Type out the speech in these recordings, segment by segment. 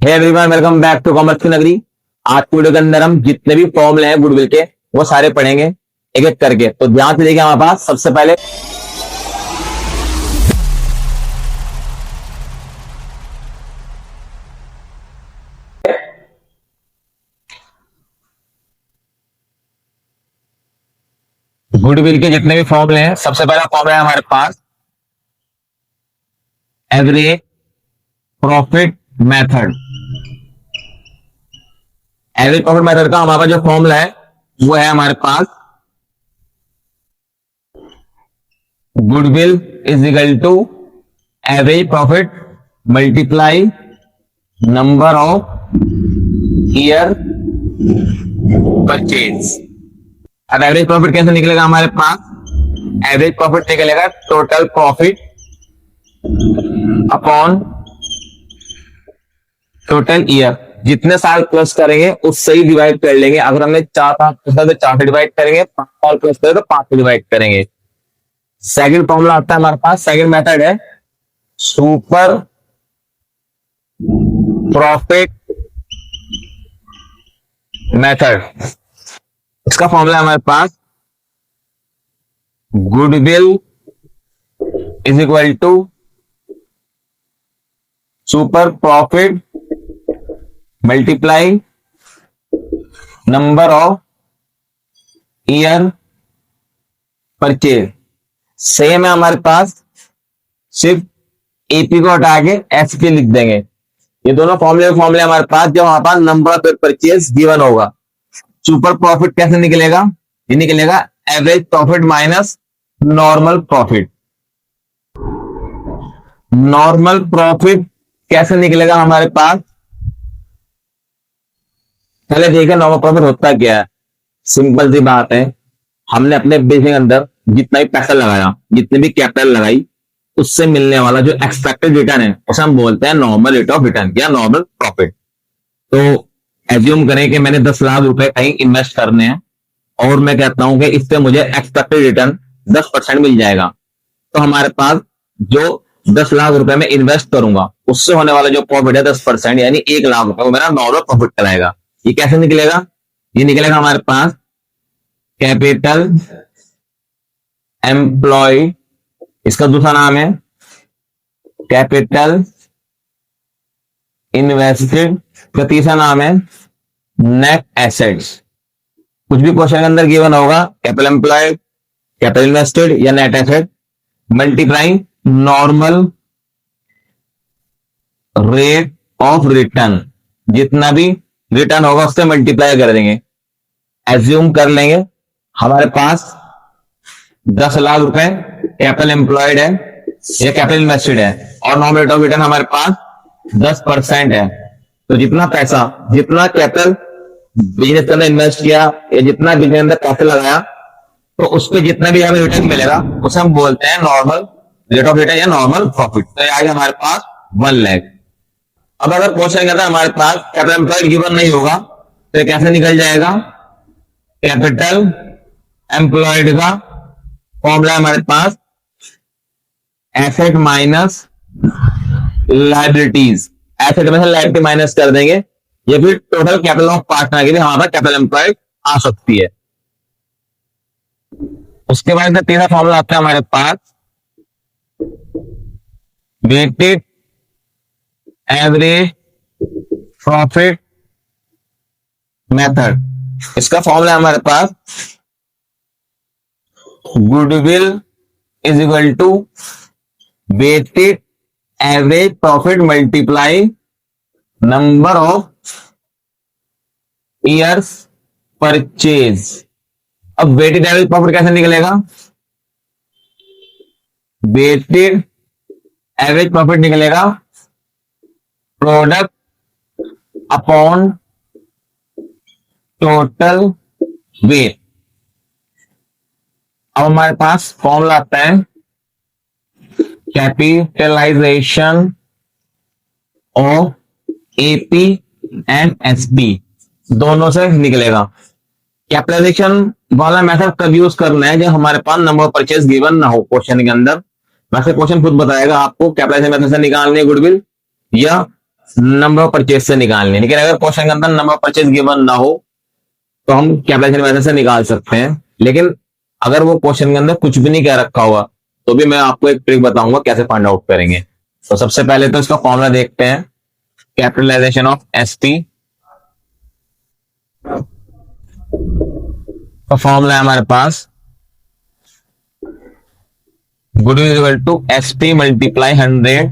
Hey everyone, welcome back to commerce की नगरी। आज की वीडियो के अंदर हम जितने भी फॉर्मूले हैं गुडविल के वो सारे पढ़ेंगे एक एक करके। तो ध्यान से देखिए, हमारे पास सबसे पहले गुडविल के जितने भी फॉर्मूले हैं, सबसे पहला फॉर्मूला है हमारे पास average profit method. Average profit method का हमारा जो फॉर्मूला है वो है हमारे पास goodwill is equal to average profit multiply number of year purchase. अब एवरेज प्रॉफिट कैसे निकलेगा हमारे पास? एवरेज प्रॉफिट निकलेगा total profit upon total year. जितने साल प्लस करेंगे उससे ही डिवाइड कर लेंगे। अगर हमने 4 साल प्लस तो 4 से डिवाइड करेंगे, 5 साल प्लस करें तो 5 से डिवाइड करेंगे। सेकंड फॉर्मूला आता है हमारे पास, सेकंड मेथड है सुपर प्रॉफिट मेथड। इसका फॉर्मूला है हमारे पास goodwill is equal to super profit multiply number of year purchase. Same है हमारे पास, सिर्फ एपी को हटा के एसपी लिख देंगे। ये दोनों फॉर्मूले हमारे पास, जब हमारे पास नंबर ऑफ परचेज गिवन होगा। सुपर प्रॉफिट कैसे निकलेगा? ये निकलेगा average profit minus normal profit. Normal profit कैसे निकलेगा हमारे पास? पहले देखिए नॉर्मल प्रॉफिट होता क्या है। सिंपल सी बात है, हमने अपने बिजनेस के अंदर जितना भी पैसा लगाया, जितनी भी कैपिटल लगाई, उससे मिलने वाला जो एक्सपेक्टेड रिटर्न है उसे हम बोलते हैं नॉर्मल रेट ऑफ रिटर्न या नॉर्मल प्रॉफिट। तो एज्यूम करें कि मैंने 10 लाख रुपए कहीं इन्वेस्ट करने हैं और मैं कहता हूं कि इससे मुझे एक्सपेक्टेड रिटर्न 10% मिल जाएगा। तो हमारे पास जो 10 लाख रुपए में इन्वेस्ट करूंगा उससे होने वाला जो प्रॉफिट है 10% यानी 1 लाख रुपए, वो मेरा नॉर्मल प्रॉफिट कहलाएगा। ये कैसे निकलेगा? ये निकलेगा हमारे पास कैपिटल एम्प्लॉय, इसका दूसरा नाम है कैपिटल इन्वेस्टेड, का तीसरा नाम है नेट एसेट्स। कुछ भी क्वेश्चन के अंदर गिवन होगा कैपिटल एम्प्लॉयड, कैपिटल इन्वेस्टेड या net asset multiplying normal rate of return. जितना भी रिटर्न होगा उससे मल्टीप्लाई कर देंगे। एज्यूम कर लेंगे हमारे पास 10 लाख रुपए कैपिटल एम्प्लॉयड है या कैपिटल इन्वेस्टेड है और नॉर्मल रेट ऑफ रिटर्न हमारे पास 10% है। तो जितना पैसा, जितना कैपिटल बिजनेस के अंदर इन्वेस्ट किया या जितना बिजनेस के अंदर पैसा लगाया, तो उस पर जितना भी हमें रिटर्न मिलेगा उसे हम बोलते हैं नॉर्मल रेट ऑफ रिटर्न या नॉर्मल प्रॉफिट। तो आज हमारे पास 1 लाख। अब अगर क्वेश्चन के अंदर हमारे पास कैपिटल एम्प्लॉयड गिवन नहीं होगा तो ये कैसे निकल जाएगा? कैपिटल एम्प्लॉयड का फॉर्मूला हमारे पास एसेट माइनस लाइबिलिटीज। एसेट में से लाइबिलिटी माइनस कर देंगे, या फिर टोटल कैपिटल ऑफ पार्टनर के लिए हमारे पास कैपिटल एम्प्लॉयड आ सकती है। उसके बाद तीसरा फॉर्मूला आता है हमारे पास वेटेड एवरेज प्रॉफिट मेथड। इसका फॉर्मूला हमारे पास goodwill is equal to weighted average profit multiply number of years purchase. अब वेटेड एवरेज प्रॉफिट कैसे निकलेगा? वेटेड एवरेज प्रॉफिट निकलेगा प्रोडक्ट अपॉन टोटल वेट। अब हमारे पास फॉर्मूला आता है capitalisation of AP and SP, दोनों से निकलेगा। कैपिटलाइजेशन वाला मेथड कब यूज करना है? जब हमारे पास नंबर ऑफ परचेज गिवन ना हो क्वेश्चन के अंदर। वैसे क्वेश्चन खुद बताएगा आपको कैपिटलाइजेशन मेथड से निकालने गुडविल या नंबर ऑफ परचेज से निकालने, लेकिन अगर क्वेश्चन के अंदर नंबर ऑफ परचेज गिवन ना हो तो हम कैपिटलाइजेशन मेथड से निकाल सकते हैं। लेकिन अगर वो क्वेश्चन के अंदर कुछ भी नहीं कह रखा हुआ तो भी मैं आपको एक ट्रिक बताऊंगा कैसे फाइंड आउट करेंगे। तो सबसे पहले तो इसका फॉर्मूला देखते हैं, कैपिटलाइजेशन ऑफ एसपी का फॉर्मूला है हमारे पास goodwill equal to SP multiply 100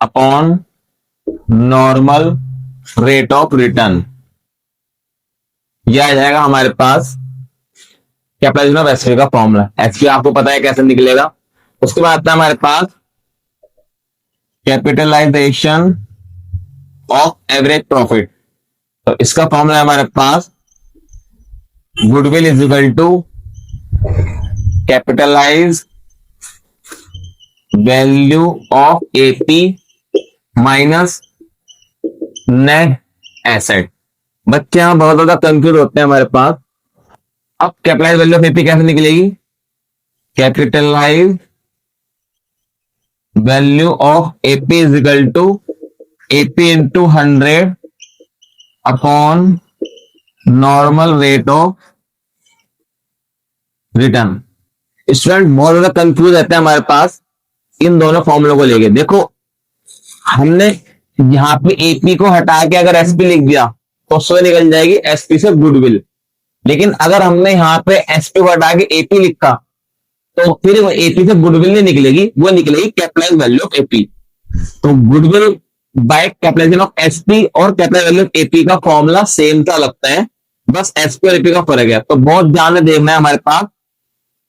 upon normal rate of return. यह आ जाएगा हमारे पास कैपिटलाइजेशन ऑफ एसपी का फॉर्मूला। एसपी आपको पता है कैसे निकलेगा। उसके बाद आता है हमारे पास कैपिटलाइजेशन ऑफ एवरेज प्रॉफिट। तो इसका फॉर्मूला है हमारे पास goodwill is equal to capitalise value of AP minus net asset. बच्चे यहां बहुत ज्यादा कंफ्यूज होते हैं हमारे पास। अब कैपिटलाइज वैल्यू ऑफ एपी कैसे निकलेगी? Capitalize value of AP is equal to AP into 100 upon normal rate of return. Student बहुत ज्यादा कंफ्यूज रहते हैं हमारे पास इन दोनों फॉर्मूलों को लेके। देखो हमने यहां पे एपी को हटा के अगर एसपी लिख दिया तो उससे निकल जाएगी एसपी से गुडविल। लेकिन अगर हमने यहाँ पे एसपी को हटा के एपी लिखा तो फिर वो एपी से गुडविल नहीं निकलेगी, वो निकलेगी कैपिटलाइज वैल्यू ऑफ एपी। तो goodwill by capitalization of SP और कैपिटलाइज वैल्यू ऑफ एपी का फॉर्मूला सेम सा लगता है, बस एसपी और एपी का फर्क है। तो बहुत ध्यान में देखना है हमारे पास।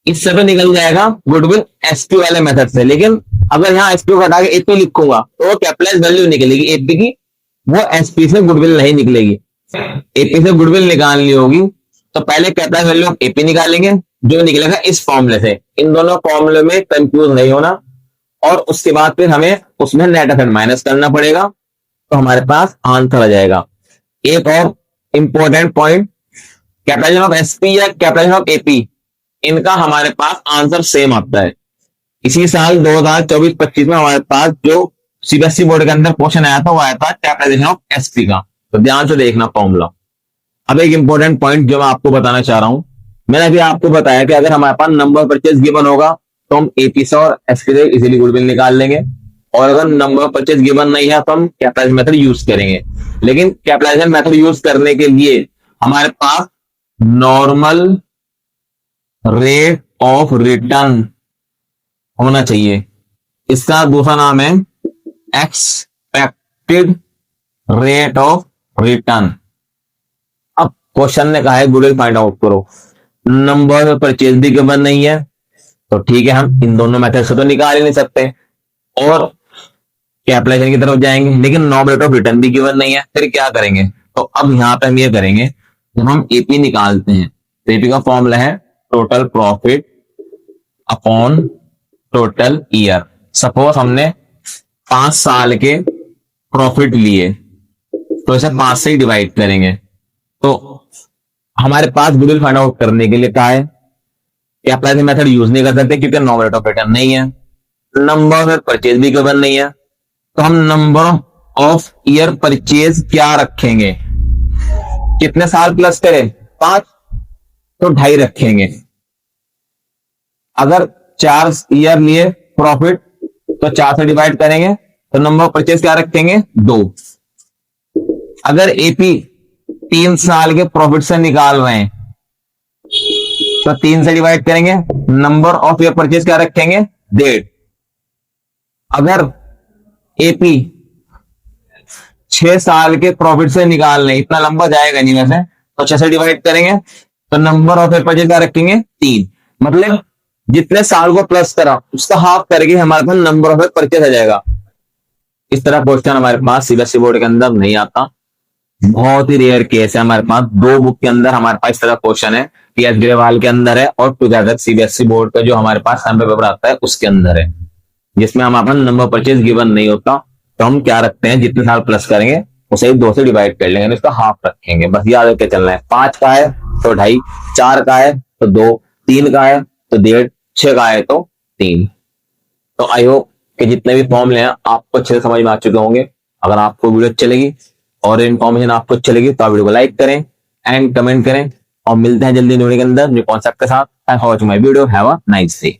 इससे तो निकल जाएगा गुडविल एसपी वाले मेथड से, लेकिन अगर यहाँ एसपी को हटा के एपी लिखूंगा तो कैपिटलाइज वैल्यू निकलेगी एपी की, वो एसपी से गुडविल नहीं निकलेगी। एपी से गुडविल निकालनी होगी तो पहले कैपिटलाइज वैल्यू ऑफ एपी निकालेंगे जो निकलेगा इस फॉर्मूले से। इन दोनों फॉर्मूले में कंफ्यूज नहीं होना। और उसके बाद फिर हमें उसमें नेट एसेट माइनस करना पड़ेगा तो हमारे पास आंसर आ जाएगा। एक और important point, capitalization of SP या कैपिटलाइजेशन ऑफ एपी, इनका हमारे पास आंसर सेम आता है। इसी साल 2024-25 में हमारे पास जो सीबीएसई बोर्ड के अंदर क्वेश्चन आया था वो आया था कैपिटलाइजेशन ऑफ एसपी का। तो ध्यान से देखना फॉर्मूला। अब एक इंपॉर्टेंट पॉइंट जो मैं आपको बताना चाह रहा हूं, मैंने अभी आपको बताया कि अगर हमारे पास नंबर परचेज गिवन होगा तो हम एपी से और एसपी से इजीली गुडविल निकाल लेंगे, और अगर नंबर परचेज गिवन नहीं है तो हम कैपिटलाइजेशन मेथड यूज करेंगे। लेकिन कैपिटलाइजेशन मेथड यूज करने के लिए हमारे पास नॉर्मल रेट ऑफ रिटर्न होना चाहिए। इसका दूसरा नाम है एक्सपेक्टेड रेट ऑफ रिटर्न। अब क्वेश्चन ने कहा है गुडविल फाइंड आउट करो, नंबर परचेज भी गिवन नहीं है, तो ठीक है हम इन दोनों मेथड से तो निकाल ही नहीं सकते और कैपिटलाइजेशन की तरफ जाएंगे। लेकिन नॉर्मल रेट ऑफ रिटर्न भी गिवन नहीं है, फिर क्या करेंगे? तो अब यहां पे हम ये करेंगे, जब हम एपी निकालते हैं तो एपी का फॉर्मूला है total profit upon total year. Suppose हमने 5 साल के प्रॉफिट लिए तो इसे 5 से ही डिवाइड करेंगे। तो हमारे पास गुडविल फाइंड आउट करने के लिए क्या है, कैपिटलाइजेशन मेथड यूज नहीं कर सकते क्योंकि नॉर्मल रेट ऑफ रिटर्न नहीं है, नंबर ऑफ परचेज भी गिवन नहीं है। तो हम नंबर ऑफ ईयर परचेज क्या रखेंगे? कितने साल प्लस करें? 5, तो 2.5 रखेंगे। अगर 4 ईयर लिए प्रॉफिट तो 4 से डिवाइड करेंगे तो नंबर ऑफ परचेज क्या रखेंगे? 2। अगर एपी 3 साल के प्रॉफिट से निकाल रहे हैं तो 3 से डिवाइड करेंगे, नंबर ऑफ ईयर परचेज क्या रखेंगे? 1.5। अगर एपी 6 साल के प्रॉफिट से निकाल रहे हैं, इतना लंबा जाएगा नहीं वैसे, तो 6 से डिवाइड करेंगे तो नंबर ऑफ ईयर परचेज क्या रखेंगे? 3। मतलब जितने साल को प्लस करा उसका हाफ करके हमारे पास नंबर ऑफ ईयर परचेज आ जाएगा। इस तरह क्वेश्चन हमारे पास सीबीएसई बोर्ड के अंदर नहीं आता, बहुत ही रेयर केस है। हमारे पास 2 बुक के अंदर हमारे पास इस तरह क्वेश्चन है, पीएस ग्रेवाल के अंदर है और टुगेदर सीबीएसई बोर्ड का जो हमारे पास सैंपल पेपर आता है उसके अंदर है, जिसमें हमारे पास नंबर परचेज गिवन नहीं होता। तो हम क्या रखते हैं, जितने साल प्लस करेंगे उसे 2 से डिवाइड कर लेंगे, इसका हाफ रखेंगे। बस याद करके चलना है। 5 का है तो 2.5, 4 का है तो 2, 3 का है तो 1.5, 6 का है तो 3। तो आई होप कि जितने भी फॉर्मूले हैं आपको अच्छे से समझ में आ चुके होंगे। अगर आपको वीडियो अच्छी लगी और इन्फॉर्मेशन आपको अच्छी लगी तो आप वीडियो को लाइक करें एंड कमेंट करें, और मिलते हैं जल्दी वीडियो के अंदर न्यू कॉन्सेप्ट के साथ। Thank for watching my video, have a nice day.